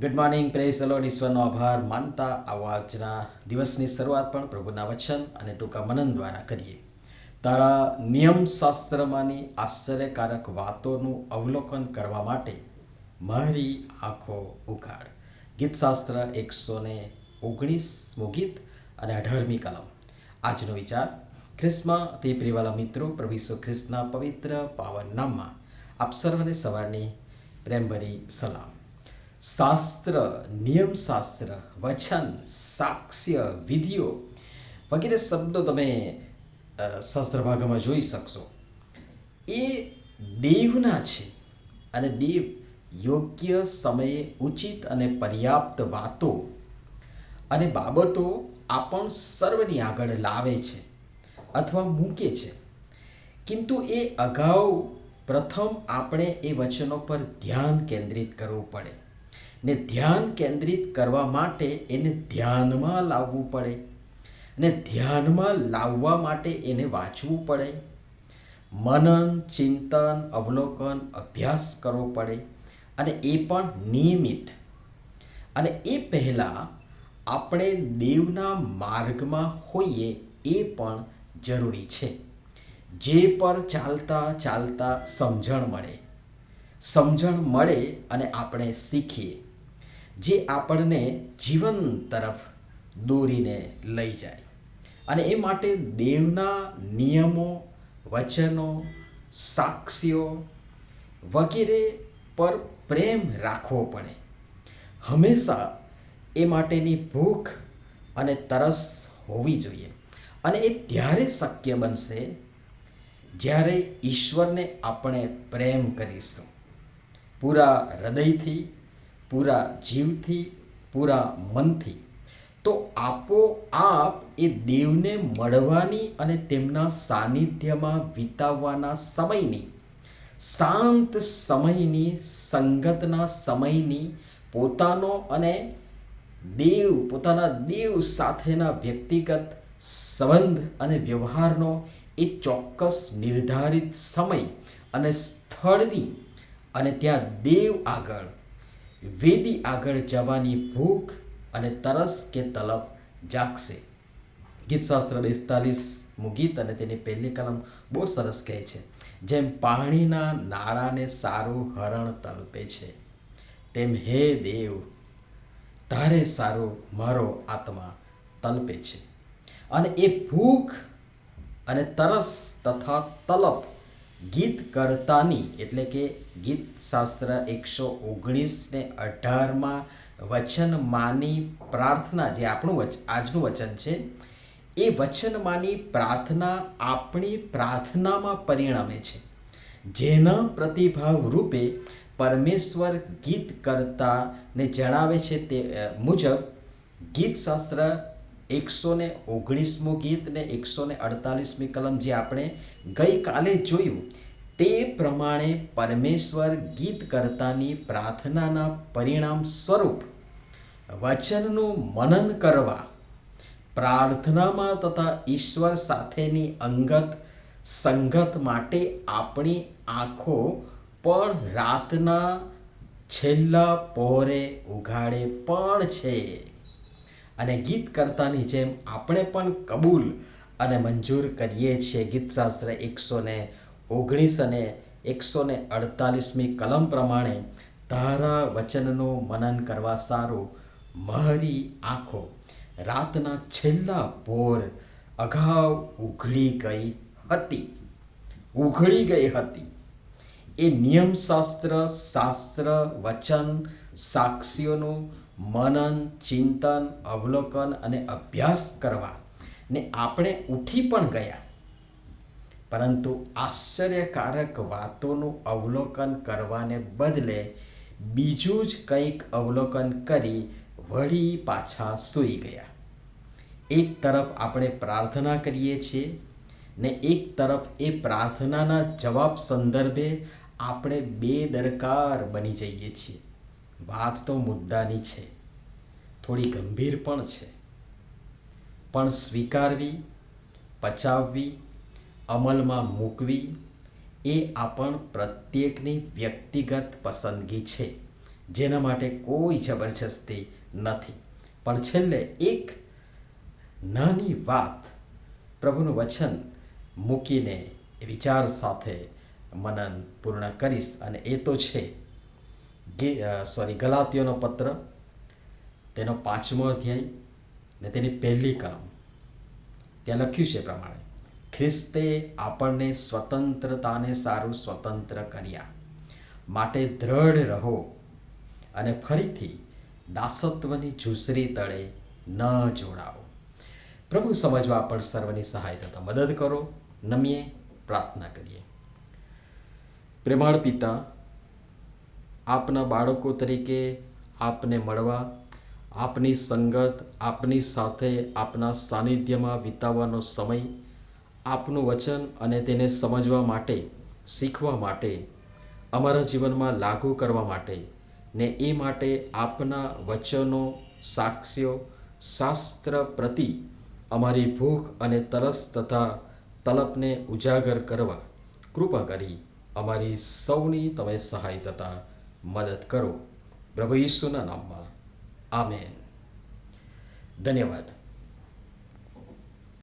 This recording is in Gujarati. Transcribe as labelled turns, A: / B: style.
A: Good morning, praise the Lord. ઈશ્વરનો આભાર માનતા આવો આજના દિવસની શરૂઆત પણ પ્રભુના વચન અને ટૂંકા મનન દ્વારા કરીએ. તારા નિયમશાસ્ત્રમાંની આશ્ચર્યકારક વાતોનું અવલોકન કરવા માટે મારી આંખો ઉઘાડ. ગીતશાસ્ત્ર 119મું ગીત અને 18મી કલમ. આજનો વિચાર. ખ્રિસ્તમાં અતિ પ્રિયવાલા મિત્રો, પ્રભુ ઈસુ ખ્રિસ્તના પવિત્ર પાવન નામમાં આપ સર્વને સવારની પ્રેમભરી સલામ. શાસ્ત્ર, નિયમશાસ્ત્ર, વચન, સાક્ષ્ય, વિધિઓ વગેરે શબ્દો તમે શાસ્ત્ર ભાગમાં જોઈ શકશો. એ દેવના છે અને દેવ યોગ્ય સમયે ઉચિત અને પર્યાપ્ત વાતો અને બાબતો આપણ સર્વની આગળ લાવે છે અથવા મૂકે છે. કિંતુ એ અગાઉ પ્રથમ આપણે એ વચનો પર ધ્યાન કેન્દ્રિત કરવું પડે ને ધ્યાન કેન્દ્રિત કરવા માટે એને ધ્યાનમાં લાવવું પડે અને ધ્યાનમાં લાવવા માટે એને વાંચવું પડે, મનન, ચિંતન, અવલોકન, અભ્યાસ કરવો પડે અને એ પણ નિયમિત. અને એ પહેલાં આપણે દેવના માર્ગમાં હોઈએ એ પણ જરૂરી છે. જે પર ચાલતા ચાલતા સમજણ મળે અને આપણે શીખીએ, જે આપણને જીવન તરફ દોરીને લઈ જાય. અને એ માટે દેવના નિયમો, વચનો, સાક્ષ્યો વગેરે પર પ્રેમ રાખવો પડે. હંમેશા એ માટેની ભૂખ અને તરસ હોવી જોઈએ. અને એ ત્યારે શક્ય બનશે જ્યારે ઈશ્વરને આપણે પ્રેમ કરીશું, પૂરા હૃદયથી, પૂરા જીવથી, પૂરા મનથી. તો આપોઆપ એ દેવને મળવાની અને તેમના સાનિધ્યમાં વિતાવવાના સમયની, શાંત સમયની, સંગતના સમયની, પોતાના દેવ સાથેના વ્યક્તિગત સંબંધ અને વ્યવહારનો એ ચોક્કસ નિર્ધારિત સમય અને સ્થળની અને ત્યાં દેવ આગળ, વેદી આગળ જવાની ભૂખ અને તરસ કે તલબ જાગશે. ગીતશાસ્ત્ર 42મું ગીત અને તેની પહેલી કલમ બહુ સરસ કહે છે, જેમ પાણીના નાળાને સારું હરણ તલપે છે, તેમ હે દેવ તારે સારું મારો આત્મા તલપે છે. અને એ ભૂખ અને તરસ તથા તલપ ગીત કરતાની એટલે કે ગીતશાસ્ત્ર 119 ને 18માં વચનમાંની પ્રાર્થના, જે આજનું વચન છે, એ વચનમાંની પ્રાર્થના આપણી પ્રાર્થનામાં પરિણમે છે, જેના પ્રતિભાવ રૂપે પરમેશ્વર ગીત કરતાને જણાવે છે. તે મુજબ ગીતશાસ્ત્ર 119મું ગીત ને 148મી કલમ જે આપણે ગઈકાલે જોયું, તે પ્રમાણે પરમેશ્વર ગીત કરતાની પ્રાર્થનાના પરિણામ સ્વરૂપ વચનનું મનન કરવા, પ્રાર્થનામાં તથા ઈશ્વર સાથેની અંગત સંગત માટે આપણી આંખો પણ રાતના છેલ્લા પહોરે ઉઘાડે પણ છે. અને ગીત કરતાની જેમ આપણે પણ કબૂલ અને મંજૂર કરીએ છીએ. ગીતશાસ્ત્ર 119 અને 148મી કલમ પ્રમાણે તારા વચનનું મનન કરવા સારું મારી આંખો રાતના છેલ્લા પહોર અગાઉ ઉઘડી ગઈ હતી. એ નિયમશાસ્ત્ર, શાસ્ત્ર, વચન, સાક્ષ્યોનું મનન, ચિંતન, અવલોકન અને અભ્યાસ કરવા ને આપણે ઉઠી પણ ગયા, પરંતુ આશ્ચર્યકારક વાતોનું અવલોકન કરવાને બદલે બીજું જ કંઈક અવલોકન કરી વળી પાછા સૂઈ ગયા. એક તરફ આપણે પ્રાર્થના કરીએ છીએ ને એક તરફ એ પ્રાર્થનાના જવાબ સંદર્ભે આપણે બેદરકાર બની જઈએ છીએ. વાત તો મુદ્દાની છે, થોડી ગંભીર પણ છે, પણ સ્વીકારવી, પચાવવી, અમલમાં મૂકવી એ આપણ પ્રત્યેકની વ્યક્તિગત પસંદગી છે. જેના માટે કોઈ જબરજસ્તી નથી. પણ છેલ્લે એક નાની વાત, પ્રભુનું વચન મૂકીને એ વિચાર સાથે મનન પૂર્ણ કરીશ, અને એ તો છે ગલાતીયોનો પત્ર, તેનો 5મો અધ્યાય ને તેની 1લી કલમ. ત્યાં લખ્યું છે પ્રમાણે, ખ્રિસ્તે આપણને સ્વતંત્રતાને સારું સ્વતંત્ર કર્યા, માટે દ્રઢ રહો અને ફરીથી દાસત્વની ઝૂંસરી તળે ન જોડાઓ. પ્રભુ સમજવા પણ સર્વની સહાય થતા મદદ કરો. નમીએ પ્રાર્થના કરીએ. પ્રેમાળ પિતા, આપના બાળકો તરીકે આપને મળવા, આપની સંગત, આપની સાથે આપના સાનિધ્યમાં વિતાવવાનો સમય, આપનું વચન અને તેને સમજવા માટે, શીખવા માટે, અમારા જીવનમાં લાગુ કરવા માટે ને એ માટે આપના વચનો, સાક્ષ્યો, શાસ્ત્ર પ્રતિ અમારી ભૂખ અને તરસ તથા તલપને ઉજાગર કરવા કૃપા કરી અમારી સૌની તમે સહાય થતા મદદ કરો. પ્રભુ ઈસુના નામમાં આમેન. ધન્યવાદ.